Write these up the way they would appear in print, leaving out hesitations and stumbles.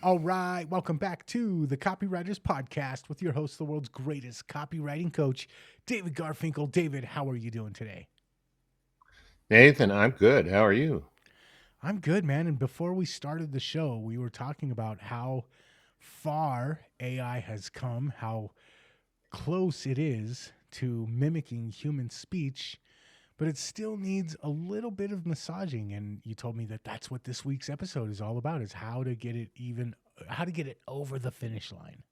All right, welcome back to the Copywriters Podcast with your host, the world's greatest copywriting coach, David Garfinkel. David, how are you doing today? Nathan, I'm good. How are you? I'm good, man. And before we started the show, we were talking about how far AI has come, how close it is to mimicking human speech, but it still needs a little bit of massaging. And you told me that that's what this week's episode is all about, is how to get it over the finish line.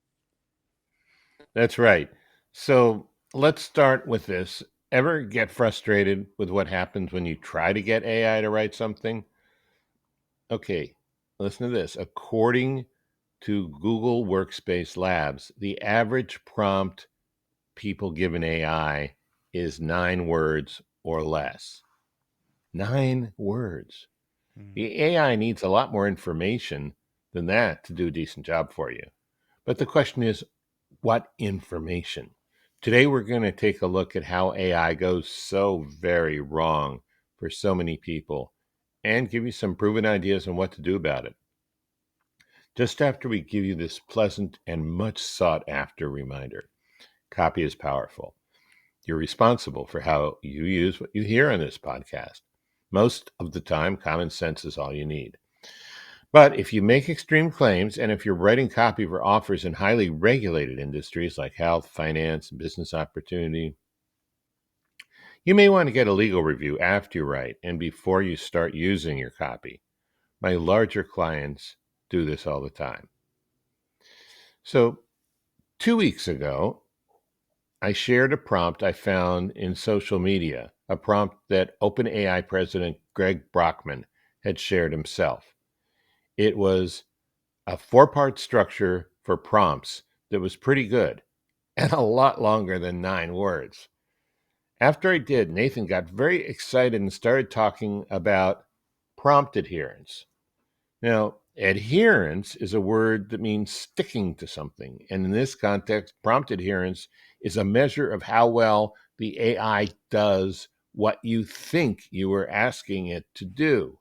That's right. So let's start with this. Ever get frustrated with what happens when you try to get AI to write something? Okay, listen to this. According to Google Workspace Labs, the average prompt people give an AI is 9 words or less. 9 words. Mm. The AI needs a lot more information than that to do a decent job for you. But the question is, what information? Today, we're going to take a look at how AI goes so very wrong for so many people and give you some proven ideas on what to do about it. Just after we give you this pleasant and much sought after reminder, copy is powerful. You're responsible for how you use what you hear on this podcast. Most of the time, common sense is all you need. But if you make extreme claims and if you're writing copy for offers in highly regulated industries like health, finance, business opportunity, you may want to get a legal review after you write and before you start using your copy. My larger clients do this all the time. So, 2 weeks ago, I shared a prompt I found in social media, a prompt that OpenAI President Greg Brockman had shared himself. It was a 4-part structure for prompts that was pretty good and a lot longer than 9 words. After I did, Nathan got very excited and started talking about prompt adherence. Now, adherence is a word that means sticking to something. And in this context, prompt adherence is a measure of how well the AI does what you think you were asking it to do.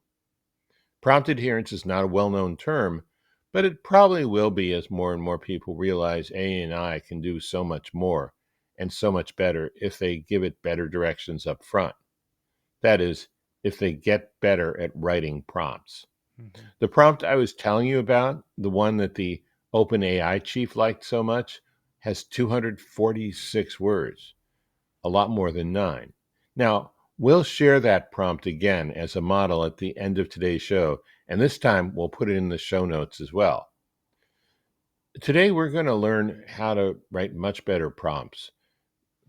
Prompt adherence is not a well known term, but it probably will be as more and more people realize AI can do so much more and so much better if they give it better directions up front. That is, if they get better at writing prompts. Mhm. The prompt I was telling you about, the one that the OpenAI chief liked so much, has 246 words, a lot more than 9. Now, we'll share that prompt again as a model at the end of today's show, and this time we'll put it in the show notes as well. Today, we're going to learn how to write much better prompts.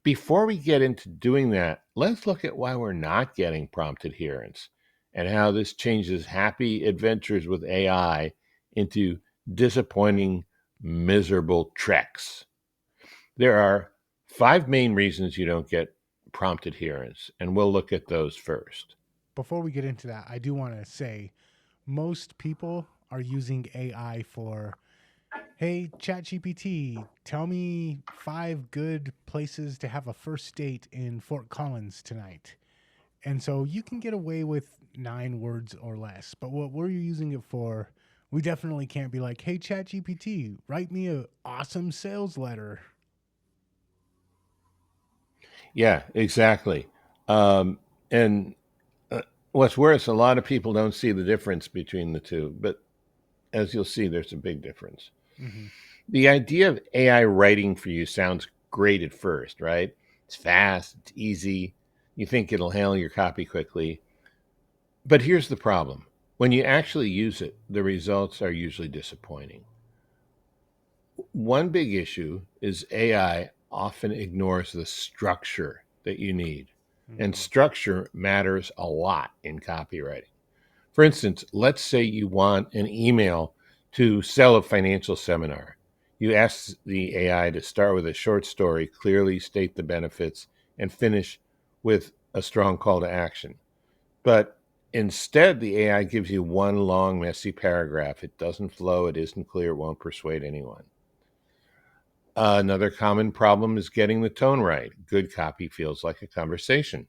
Before we get into doing that, let's look at why we're not getting prompt adherence and how this changes happy adventures with AI into disappointing, miserable treks. There are 5 main reasons you don't get prompt adherence, and we'll look at those first. Before we get into that, I do want to say most people are using AI for, hey, ChatGPT, tell me 5 good places to have a first date in Fort Collins tonight. And so you can get away with 9 words or less. But what we're using it for, we definitely can't be like, hey, ChatGPT, write me a awesome sales letter. Yeah, exactly. And what's worse, a lot of people don't see the difference between the two, but as you'll see, there's a big difference. Mm-hmm. The idea of AI writing for you sounds great at first, right? It's fast, it's easy. You think it'll handle your copy quickly. But here's the problem: when you actually use it, the results are usually disappointing. One big issue is AI often ignores the structure that you need. And Mm-hmm. structure matters a lot in copywriting. For instance, let's say you want an email to sell a financial seminar. You ask the AI to start with a short story, clearly state the benefits, and finish with a strong call to action. But instead, the AI gives you one long, messy paragraph. It doesn't flow, it isn't clear, it won't persuade anyone. Another common problem is getting the tone right. Good copy feels like a conversation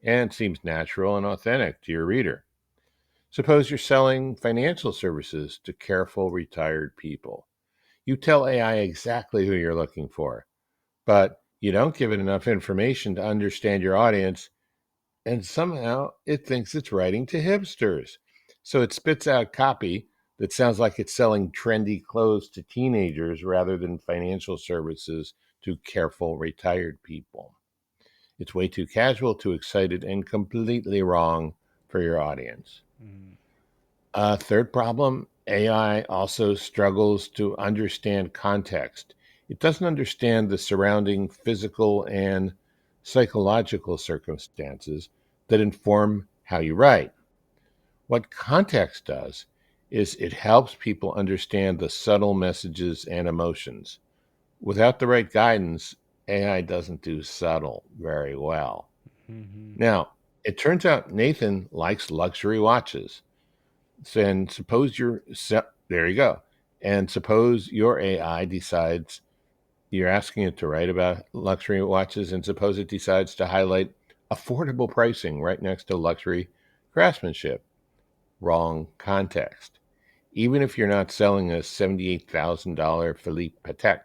and seems natural and authentic to your reader. Suppose you're selling financial services to careful retired people. You tell AI exactly who you're looking for, but you don't give it enough information to understand your audience, and somehow it thinks it's writing to hipsters. So it spits out copy that sounds like it's selling trendy clothes to teenagers rather than financial services to careful retired people. It's way too casual, too excited, and completely wrong for your audience. Mm. Third problem, AI also struggles to understand context. It doesn't understand the surrounding physical and psychological circumstances that inform how you write. What context does is it helps people understand the subtle messages and emotions. Without the right guidance, AI doesn't do subtle very well. Mm-hmm. Now, it turns out Nathan likes luxury watches. And suppose there you go. And suppose your AI decides you're asking it to write about luxury watches, and suppose it decides to highlight affordable pricing right next to luxury craftsmanship. Wrong context. Even if you're not selling a $78,000 Philippe Patek,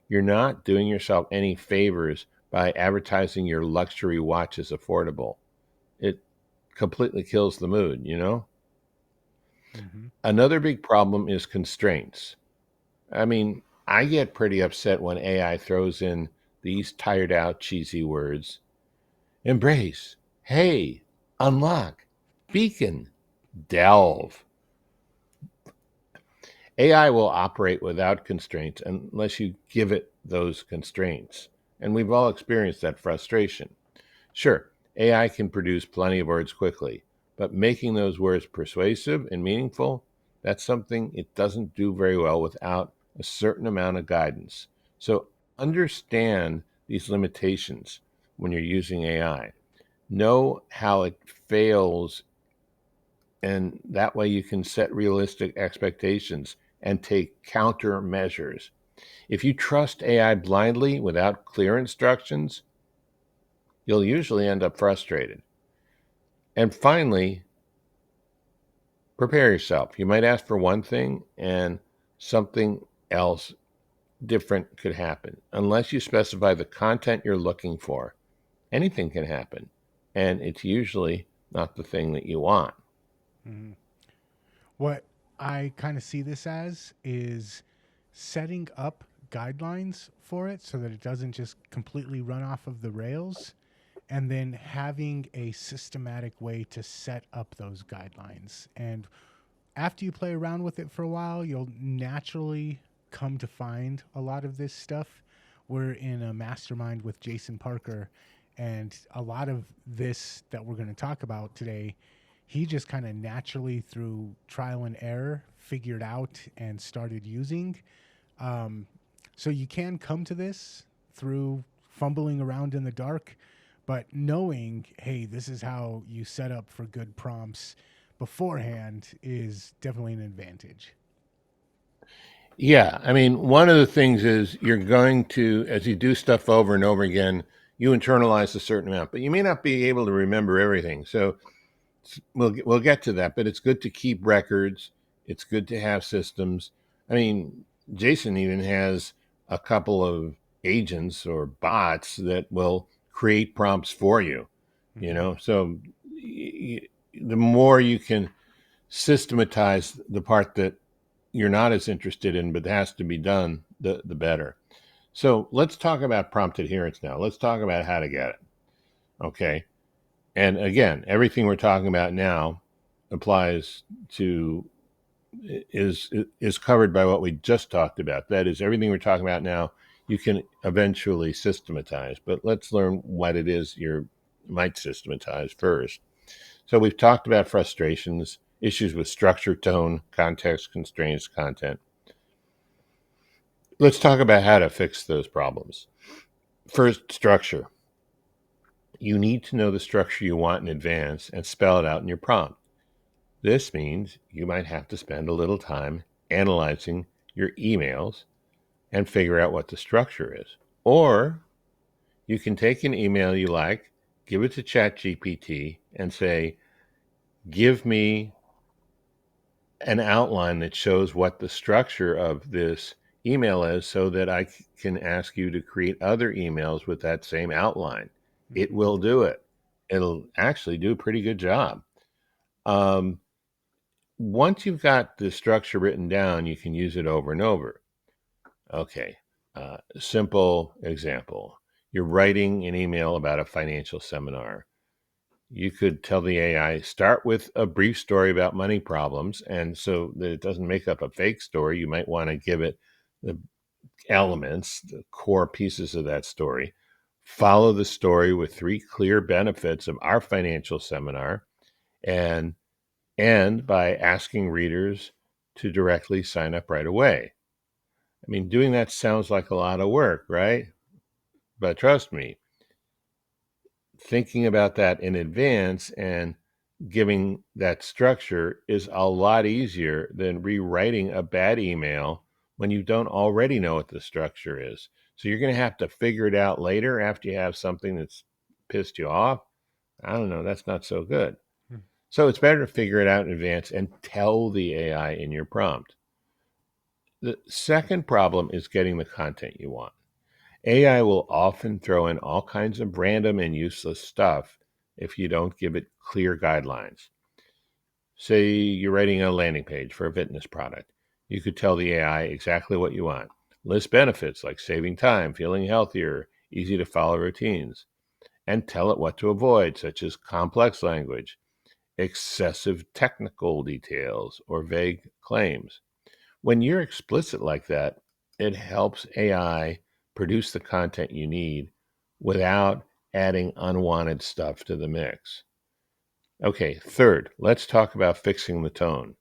you're not doing yourself any favors by advertising your luxury watch as affordable. It completely kills the mood, you know? Mm-hmm. Another big problem is constraints. I mean, I get pretty upset when AI throws in these tired out, cheesy words: embrace, hey, unlock, beacon, delve. AI will operate without constraints unless you give it those constraints. And we've all experienced that frustration. Sure, AI can produce plenty of words quickly, but making those words persuasive and meaningful, that's something it doesn't do very well without a certain amount of guidance. So understand these limitations when you're using AI. Know how it fails, and that way you can set realistic expectations and take countermeasures. If you trust AI blindly without clear instructions, you'll usually end up frustrated. And finally, prepare yourself. You might ask for one thing and something else different could happen. Unless you specify the content you're looking for, anything can happen. And it's usually not the thing that you want. Mm-hmm. What I kind of see this as is setting up guidelines for it so that it doesn't just completely run off of the rails, and then having a systematic way to set up those guidelines. And after you play around with it for a while, you'll naturally come to find a lot of this stuff. We're in a mastermind with Jason Parker, and a lot of this that we're going to talk about today, he just kind of naturally, through trial and error, figured out and started using. Um, so you can come to this through fumbling around in the dark, but knowing, hey, this is how you set up for good prompts beforehand is definitely an advantage. Yeah. I mean, one of the things is you're going to, as you do stuff over and over again, you internalize a certain amount, but you may not be able to remember everything. So we'll get to that, but it's good to keep records. It's good to have systems. I mean, Jason even has a couple of agents or bots that will create prompts for you, you Mm-hmm. know. So the more you can systematize the part that you're not as interested in but has to be done, the better. So let's talk about prompt adherence now. Let's talk about how to get it. Okay. And again, everything we're talking about now applies to is covered by what we just talked about. That is, everything we're talking about now you can eventually systematize. But let's learn what it is you might systematize first. So we've talked about frustrations, issues with structure, tone, context, constraints, content. Let's talk about how to fix those problems. First, structure. You need to know the structure you want in advance and spell it out in your prompt. This means you might have to spend a little time analyzing your emails and figure out what the structure is. Or you can take an email you like, give it to ChatGPT, and say, give me an outline that shows what the structure of this email is so that I can ask you to create other emails with that same outline. It Mm-hmm. will do it. It'll actually do a pretty good job. Um, Once you've got the structure written down, you can use it over and over. Okay, simple example. You're writing an email about a financial seminar. You could tell the AI, start with a brief story about money problems. And so that it doesn't make up a fake story, you might want to give it the elements, the core pieces of that story. Follow the story with 3 clear benefits of our financial seminar, and end by asking readers to directly sign up right away. I mean, doing that sounds like a lot of work, right? But trust me, thinking about that in advance and giving that structure is a lot easier than rewriting a bad email when you don't already know what the structure is. So you're going to have to figure it out later after you have something that's pissed you off. I don't know, that's not so good. So it's better to figure it out in advance and tell the AI in your prompt. The second problem is getting the content you want. AI will often throw in all kinds of random and useless stuff if you don't give it clear guidelines. Say you're writing a landing page for a fitness product. You could tell the AI exactly what you want. List benefits like saving time, feeling healthier, easy to follow routines, and tell it what to avoid, such as complex language, excessive technical details, or vague claims. When you're explicit like that, it helps AI produce the content you need without adding unwanted stuff to the mix. Okay, third, let's talk about fixing the tone.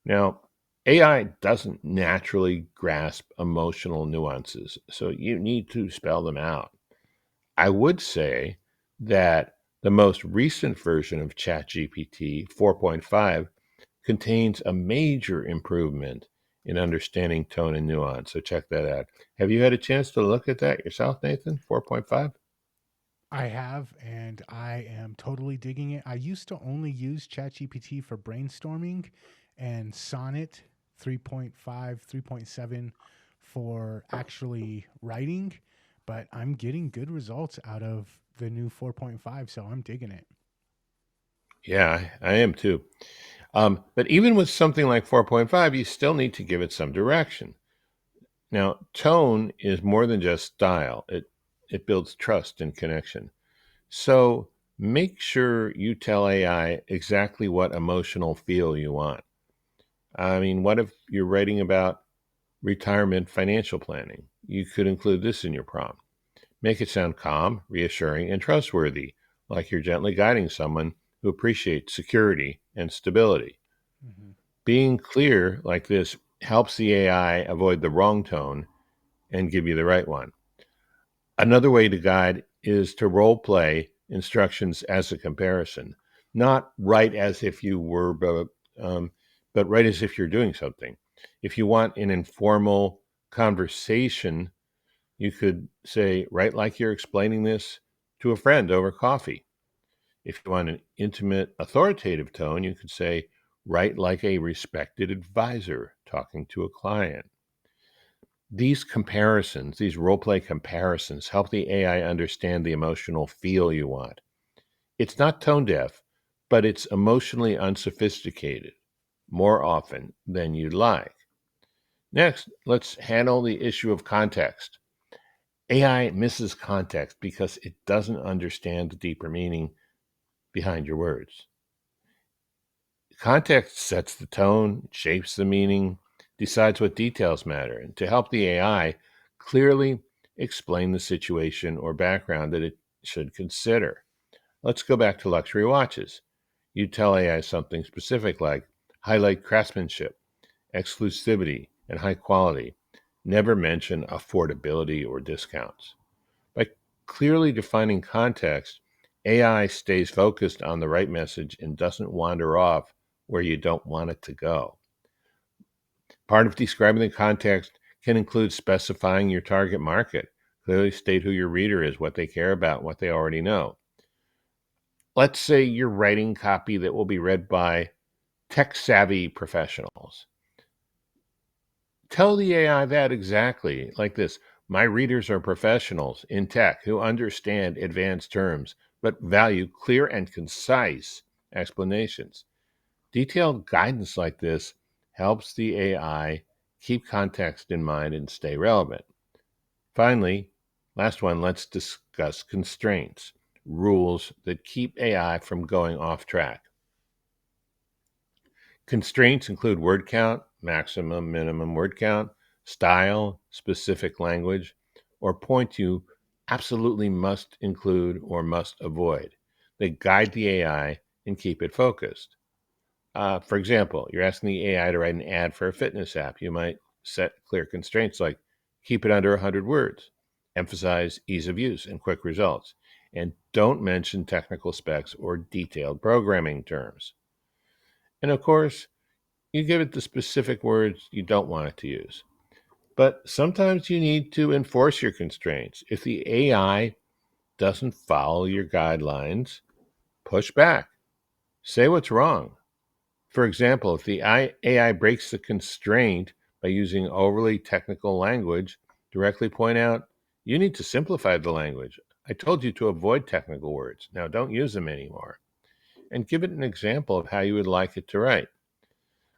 Now, AI doesn't naturally grasp emotional nuances, so you need to spell them out. I would say that the most recent version of ChatGPT 4.5 contains a major improvement in understanding tone and nuance. So check that out. Have you had a chance to look at that yourself, Nathan? 4.5? I have, and I am totally digging it. I used to only use ChatGPT for brainstorming and Sonnet 3.5, 3.7 for actually writing, but I'm getting good results out of the new 4.5, so I'm digging it. Yeah, I am too. But even with something like 4.5, you still need to give it some direction. Now, tone is more than just style. It builds trust and connection. So make sure you tell AI exactly what emotional feel you want. I mean, what if you're writing about retirement financial planning? You could include this in your prompt. Make it sound calm, reassuring, and trustworthy, like you're gently guiding someone who appreciates security and stability. Mm-hmm. Being clear like this helps the AI avoid the wrong tone and give you the right one. Another way to guide is to role play instructions as a comparison, not write as if you were, but write as if you're doing something. If you want an informal conversation, you could say, write like you're explaining this to a friend over coffee. If you want an intimate, authoritative tone, you could say, write like a respected advisor talking to a client. These comparisons, these role play comparisons, help the AI understand the emotional feel you want. It's not tone deaf, but it's emotionally unsophisticated more often than you'd like. Next, let's handle the issue of context. AI misses context because it doesn't understand the deeper meaning behind your words. Context sets the tone, shapes the meaning, decides what details matter, and to help the AI clearly explain the situation or background that it should consider. Let's go back to luxury watches. You tell AI something specific like highlight craftsmanship, exclusivity, and high quality. Never mention affordability or discounts. By clearly defining context, AI stays focused on the right message and doesn't wander off where you don't want it to go. Part of describing the context can include specifying your target market. Clearly state who your reader is, what they care about, what they already know. Let's say you're writing copy that will be read by tech-savvy professionals. Tell the AI that exactly like this. My readers are professionals in tech who understand advanced terms, but value clear and concise explanations. Detailed guidance like this helps the AI keep context in mind and stay relevant. Finally, last one, let's discuss constraints, rules that keep AI from going off track. Constraints include word count, maximum, minimum word count, style, specific language, or point you absolutely must include or must avoid. They guide the AI and keep it focused. For example, you're asking the AI to write an ad for a fitness app. You might set clear constraints like keep it under 100 words, emphasize ease of use and quick results, and don't mention technical specs or detailed programming terms. And of course, you give it the specific words you don't want it to use. But sometimes you need to enforce your constraints. If the AI doesn't follow your guidelines, push back. Say what's wrong. For example, if the AI breaks the constraint by using overly technical language, directly point out, you need to simplify the language. I told you to avoid technical words. Now don't use them anymore. And give it an example of how you would like it to write.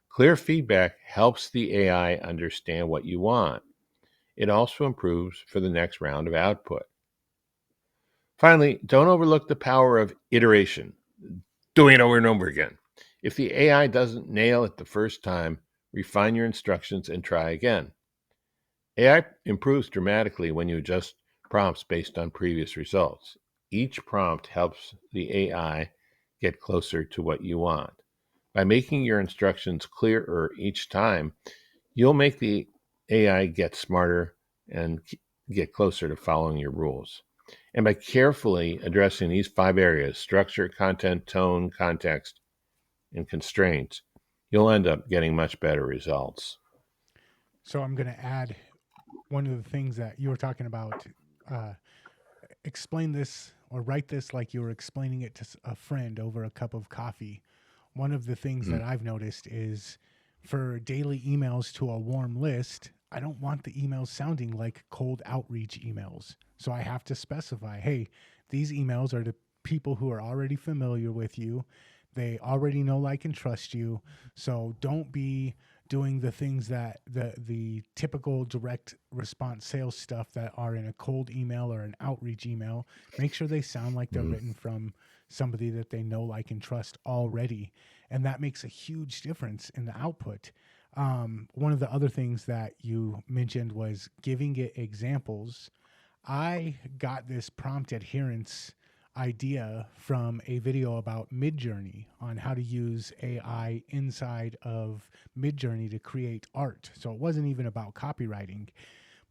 Clear feedback helps the AI understand what you want. It also improves for the next round of output. Finally, don't overlook the power of iteration, doing it over and over again. If the AI doesn't nail it the first time, refine your instructions and try again. AI improves dramatically when you adjust prompts based on previous results. Each prompt helps the AI get closer to what you want. By making your instructions clearer each time, you'll make the AI get smarter and get closer to following your rules. And by carefully addressing these 5 areas structure, content, tone, context, and constraints you'll end up getting much better results. So I'm going to add one of the things that you were talking about. Uh, Explain this or write this like you were explaining it to a friend over a cup of coffee. One of the things Mm. that I've noticed is for daily emails to a warm list, I don't want the emails sounding like cold outreach emails. So I have to specify, hey, these emails are to people who are already familiar with you. They already know, like, and trust you. So don't be doing the things that the typical direct response sales stuff that are in a cold email or an outreach email. Make sure they sound like they're Mm. written from somebody that they know, like, and trust already. And that makes a huge difference in the output. One of the other things that you mentioned was giving it examples. I got this prompt adherence idea from a video about Midjourney on how to use AI inside of Midjourney to create art. So it wasn't even about copywriting,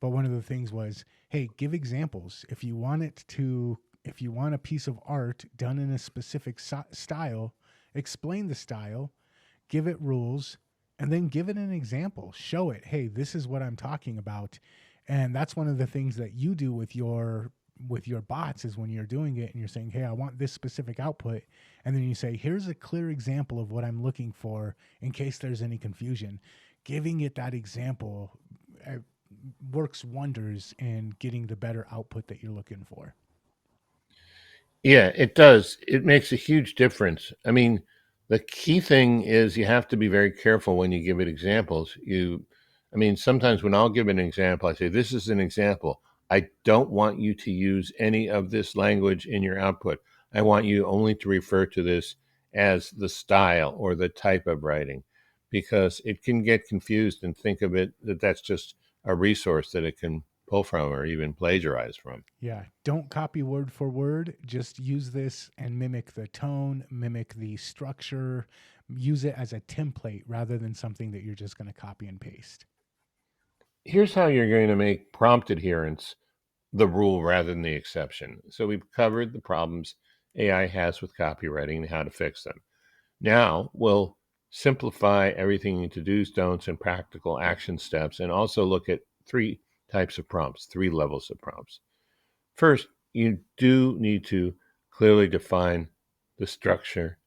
but one of the things was, hey, give examples. If you want a piece of art done in a specific style, explain the style, give it rules, and then give it an example. Show it, hey, this is what I'm talking about. And that's one of the things that you do with your bots is when you're doing it and you're saying, hey, I want this specific output. And then you say, here's a clear example of what I'm looking for in case there's any confusion. Giving it that example works wonders in getting the better output that you're looking for. Yeah, it does. It makes a huge difference. I mean, the key thing is you have to be very careful when you give it examples. I mean, sometimes when I'll give an example, I say, this is an example. I don't want you to use any of this language in your output. I want you only to refer to this as the style or the type of writing, because it can get confused and think of it that that's just a resource that it can pull from or even plagiarize from. Yeah, don't copy word for word. Just use this and mimic the tone, mimic the structure, use it as a template rather than something that you're just going to copy and paste. Here's how you're going to make prompt adherence the rule rather than the exception. So we've covered the problems AI has with copywriting and how to fix them. Now we'll simplify everything into do's, don'ts, and practical action steps, and also look at 3 types of prompts, 3 levels of prompts. First, you do need to clearly define the structure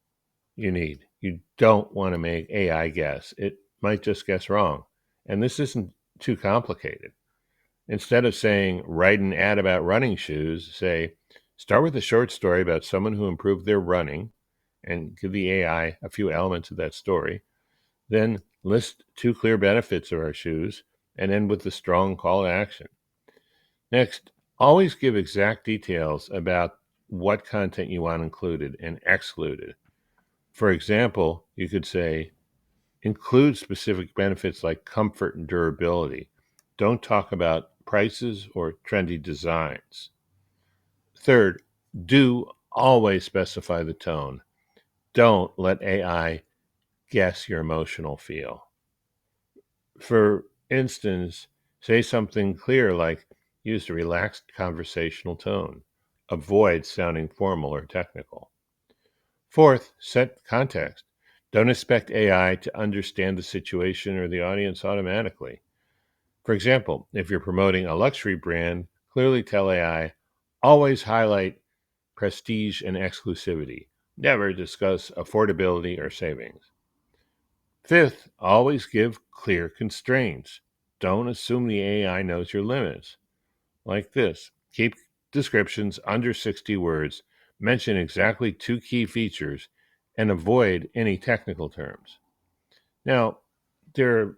you need. You don't want to make AI guess. It might just guess wrong. And this isn't too complicated. Instead of saying, write an ad about running shoes, say, start with a short story about someone who improved their running and give the AI a few elements of that story. Then list 2 clear benefits of our shoes and end with a strong call to action. Next, always give exact details about what content you want included and excluded. For example, you could say, include specific benefits like comfort and durability. Don't talk about prices or trendy designs. Third, do always specify the tone. Don't let AI guess your emotional feel. For instance, say something clear like use a relaxed conversational tone. Avoid sounding formal or technical. Fourth, set context. Don't expect AI to understand the situation or the audience automatically. For example, if you're promoting a luxury brand, clearly tell AI, always highlight prestige and exclusivity. Never discuss affordability or savings. Fifth, always give clear constraints. Don't assume the AI knows your limits. Like this, keep descriptions under 60 words, mention exactly 2 key features, and avoid any technical terms. Now, there are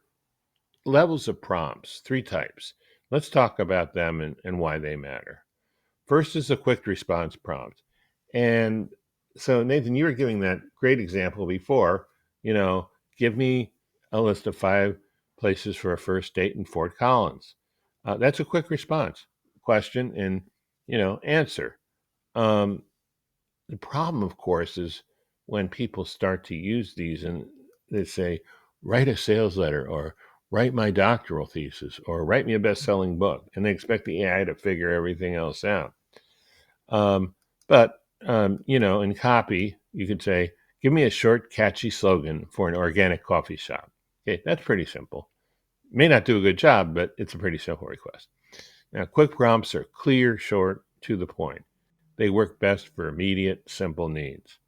levels of prompts, 3 types. Let's talk about them and why they matter. First is a quick response prompt. And so, Nathan, you were giving that great example before, you know, give me a list of 5 places for a first date in Fort Collins. That's a quick response, question and, answer. Um, the problem, of course, is when people start to use these and they say, write a sales letter or write my doctoral thesis or write me a best-selling book. And they expect the AI to figure everything else out. But in copy, you could say, give me a short, catchy slogan for an organic coffee shop. Okay, that's pretty simple. May not do a good job, but it's a pretty simple request. Now, quick prompts are clear, short, to the point. They work best for immediate, simple needs.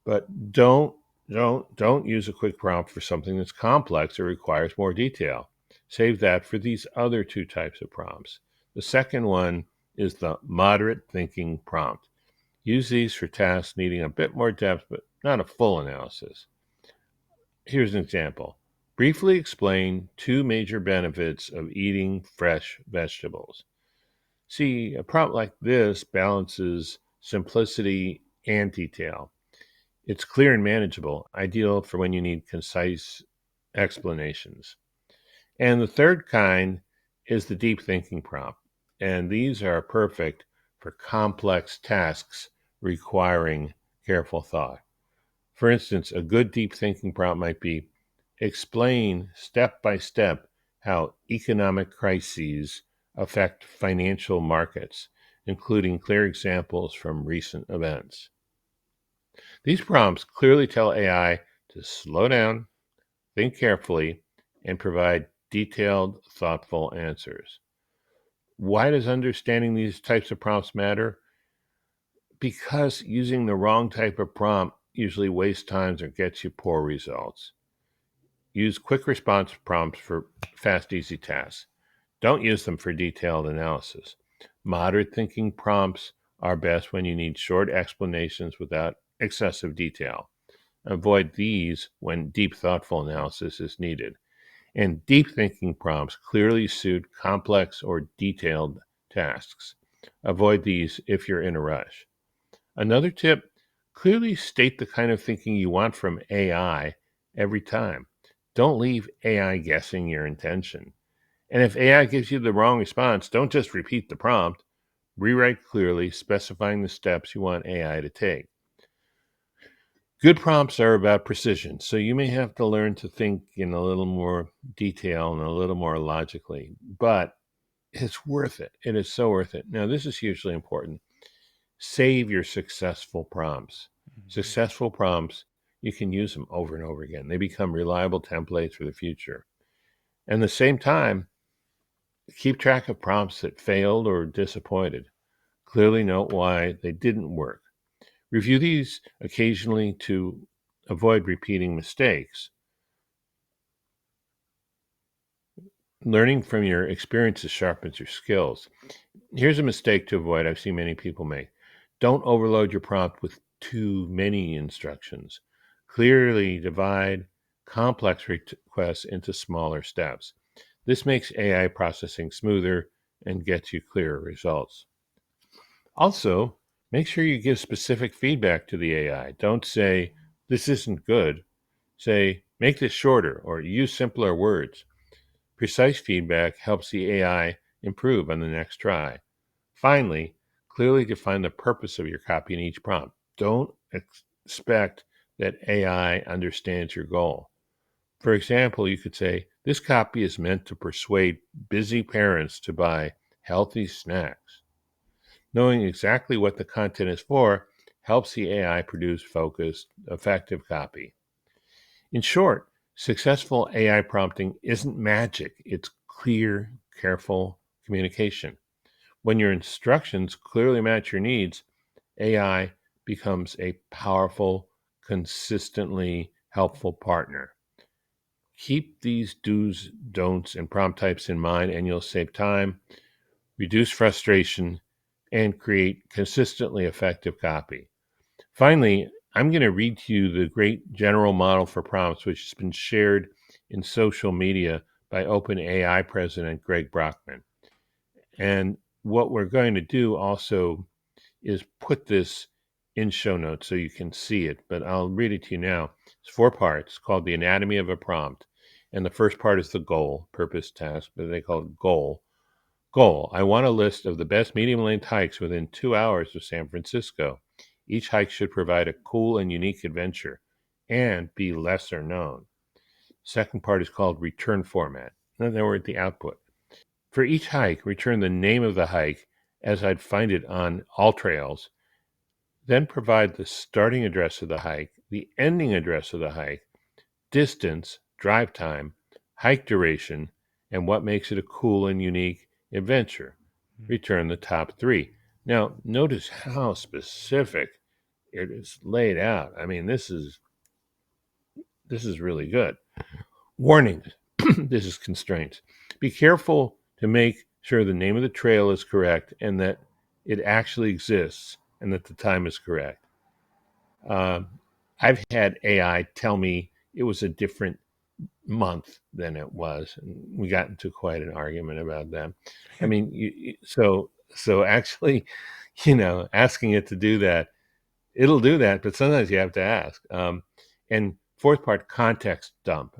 But don't use a quick prompt for something that's complex or requires more detail. Save that for these other 2 types of prompts. The second one is the moderate thinking prompt. Use these for tasks needing a bit more depth, but not a full analysis. Here's an example. Briefly explain 2 major benefits of eating fresh vegetables. See, a prompt like this balances simplicity and detail. It's clear and manageable, ideal for when you need concise explanations. And the third kind is the deep thinking prompt. And these are perfect for complex tasks requiring careful thought. For instance, a good deep thinking prompt might be explain step by step how economic crises affect financial markets, including clear examples from recent events. These prompts clearly tell AI to slow down, think carefully, and provide detailed, thoughtful answers. Why does understanding these types of prompts matter? Because using the wrong type of prompt usually wastes time or gets you poor results. Use quick response prompts for fast, easy tasks. Don't use them for detailed analysis. Moderate thinking prompts are best when you need short explanations without excessive detail. Avoid these when deep, thoughtful analysis is needed. And deep thinking prompts clearly suit complex or detailed tasks. Avoid these if you're in a rush. Another tip, clearly state the kind of thinking you want from AI every time. Don't leave AI guessing your intention. And if AI gives you the wrong response, don't just repeat the prompt. Rewrite clearly, specifying the steps you want AI to take. Good prompts are about precision, so you may have to learn to think in a little more detail and a little more logically, but it's worth it. It is so worth it. Now, this is hugely important. Save your successful prompts. Successful prompts, you can use them over and over again. They become reliable templates for the future. And at the same time, keep track of prompts that failed or disappointed. Clearly note why they didn't work. Review these occasionally to avoid repeating mistakes. Learning from your experiences sharpens your skills. Here's a mistake to avoid I've seen many people make. Don't overload your prompt with too many instructions. Clearly divide complex requests into smaller steps. This makes AI processing smoother and gets you clearer results. Also, make sure you give specific feedback to the AI. Don't say, this isn't good. Say, make this shorter or use simpler words. Precise feedback helps the AI improve on the next try. Finally, clearly define the purpose of your copy in each prompt. Don't expect that AI understands your goal. For example, you could say, this copy is meant to persuade busy parents to buy healthy snacks. Knowing exactly what the content is for helps the AI produce focused, effective copy. In short, successful AI prompting isn't magic, it's clear, careful communication. When your instructions clearly match your needs, AI becomes a powerful, consistently helpful partner. Keep these do's, don'ts, and prompt types in mind, and you'll save time, reduce frustration, and create consistently effective copy. Finally, I'm going to read to you the great general model for prompts, which has been shared in social media by OpenAI President Greg Brockman. And what we're going to do also is put this in show notes so you can see it, but I'll read it to you now. It's 4 parts called the anatomy of a prompt. And the first part is the goal, purpose, task, but they call it goal. Goal, I want a list of the best medium-length hikes within 2 hours of San Francisco. Each hike should provide a cool and unique adventure and be lesser known. Second part is called return format. In other words, the output. For each hike, return the name of the hike as I'd find it on AllTrails. Then provide the starting address of the hike, the ending address of the hike, distance, drive time, hike duration, and what makes it a cool and unique adventure. Return the top 3. Now, notice how specific it is laid out. I mean, this is really good. Warnings. This is constraints. Be careful to make sure the name of the trail is correct and that it actually exists and that the time is correct. I've had AI tell me it was a different month than it was. And we got into quite an argument about that. I mean, so actually, asking it to do that, it'll do that, but sometimes you have to ask. And fourth part, context dump.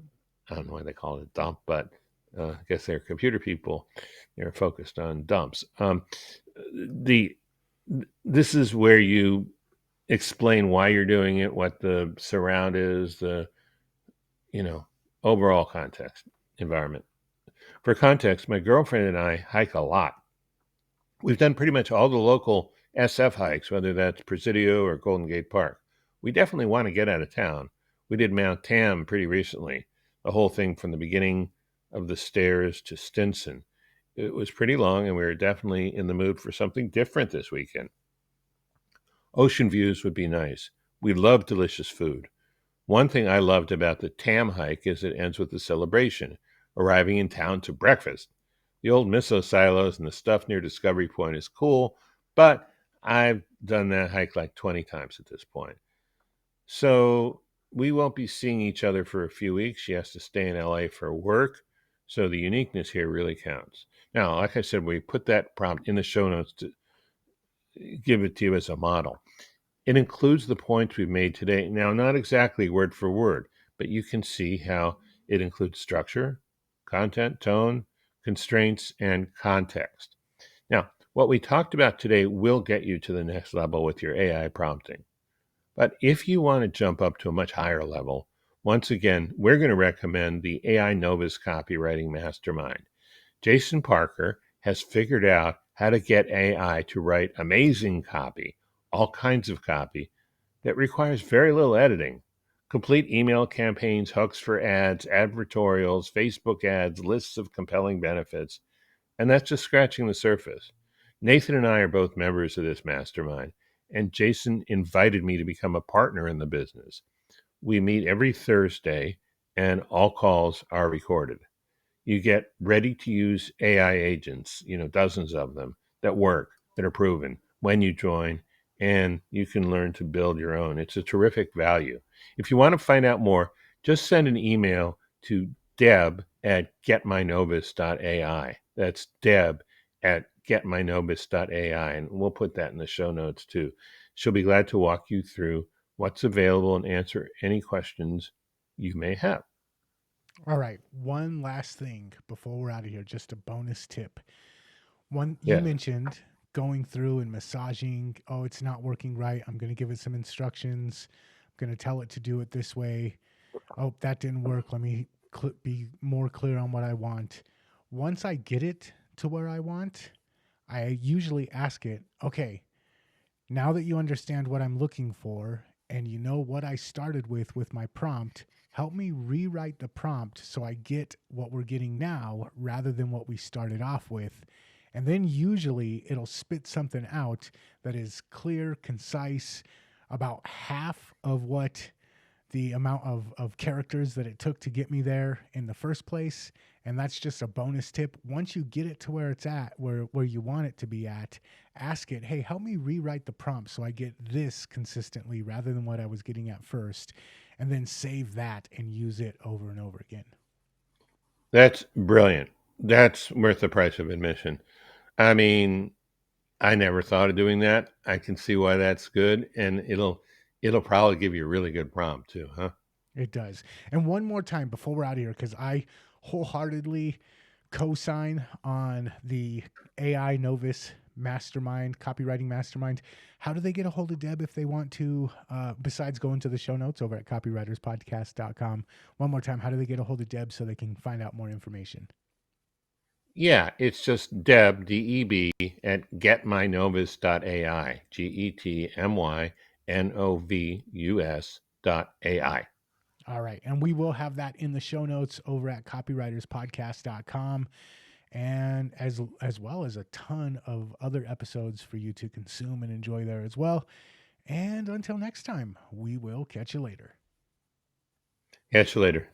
I don't know why they call it dump, but I guess they're computer people. They're focused on dumps. This is where you explain why you're doing it, what the surround is, the overall context, environment. For context, my girlfriend and I hike a lot. We've done pretty much all the local SF hikes, whether that's Presidio or Golden Gate Park. We definitely want to get out of town. We did Mount Tam pretty recently, the whole thing from the beginning of the stairs to Stinson. It was pretty long, and we were definitely in the mood for something different this weekend. Ocean views would be nice. We love delicious food. One thing I loved about the Tam hike is it ends with a celebration, arriving in town to breakfast. The old miso silos and the stuff near Discovery Point is cool, but I've done that hike like 20 times at this point. So we won't be seeing each other for a few weeks. She has to stay in LA for work, so the uniqueness here really counts. Now, like I said, we put that prompt in the show notes to give it to you as a model. It includes the points we've made today. Now, not exactly word for word, but you can see how it includes structure, content, tone, constraints, and context. Now, what we talked about today will get you to the next level with your AI prompting. But if you want to jump up to a much higher level, once again, we're going to recommend the AI Novice Copywriting Mastermind. Jason Parker has figured out how to get AI to write amazing copy, all kinds of copy, that requires very little editing. Complete email campaigns, hooks for ads, advertorials, Facebook ads, lists of compelling benefits. And that's just scratching the surface. Nathan and I are both members of this mastermind, and Jason invited me to become a partner in the business. We meet every Thursday, and all calls are recorded. You get ready to use AI agents, dozens of them that work, that are proven when you join, and you can learn to build your own. It's a terrific value. If you want to find out more, just send an email to deb@getmynovus.ai. That's deb@getmynovus.ai, and we'll put that in the show notes too. She'll be glad to walk you through what's available and answer any questions you may have. All right. One last thing before we're out of here, just a bonus tip. One, you Yes. mentioned going through and massaging. Oh, it's not working right. I'm going to give it some instructions. I'm going to tell it to do it this way. Oh, that didn't work. Let me be more clear on what I want. Once I get it to where I want, I usually ask it, okay, now that you understand what I'm looking for and you know what I started with my prompt, help me rewrite the prompt so I get what we're getting now rather than what we started off with. And then usually it'll spit something out that is clear, concise, about half of what the amount of characters that it took to get me there in the first place. And that's just a bonus tip. Once you get it to where it's at, where you want it to be at, ask it, hey, help me rewrite the prompt so I get this consistently rather than what I was getting at first. And then save that and use it over and over again. That's brilliant. That's worth the price of admission. I mean, I never thought of doing that. I can see why that's good, and it'll probably give you a really good prompt too, huh? It does. And one more time before we're out of here, because I wholeheartedly co-sign on the AI Novus Mastermind, Copywriting Mastermind. How do they get a hold of Deb if they want to, besides going to the show notes over at copywriterspodcast.com? One more time, how do they get a hold of Deb so they can find out more information? Yeah, it's just Deb, D-E-B, at getmynovus.ai, GETMYNOVUS.ai. All right. And we will have that in the show notes over at copywriterspodcast.com. And as well as a ton of other episodes for you to consume and enjoy there as well. And until next time, we will catch you later. Catch you later.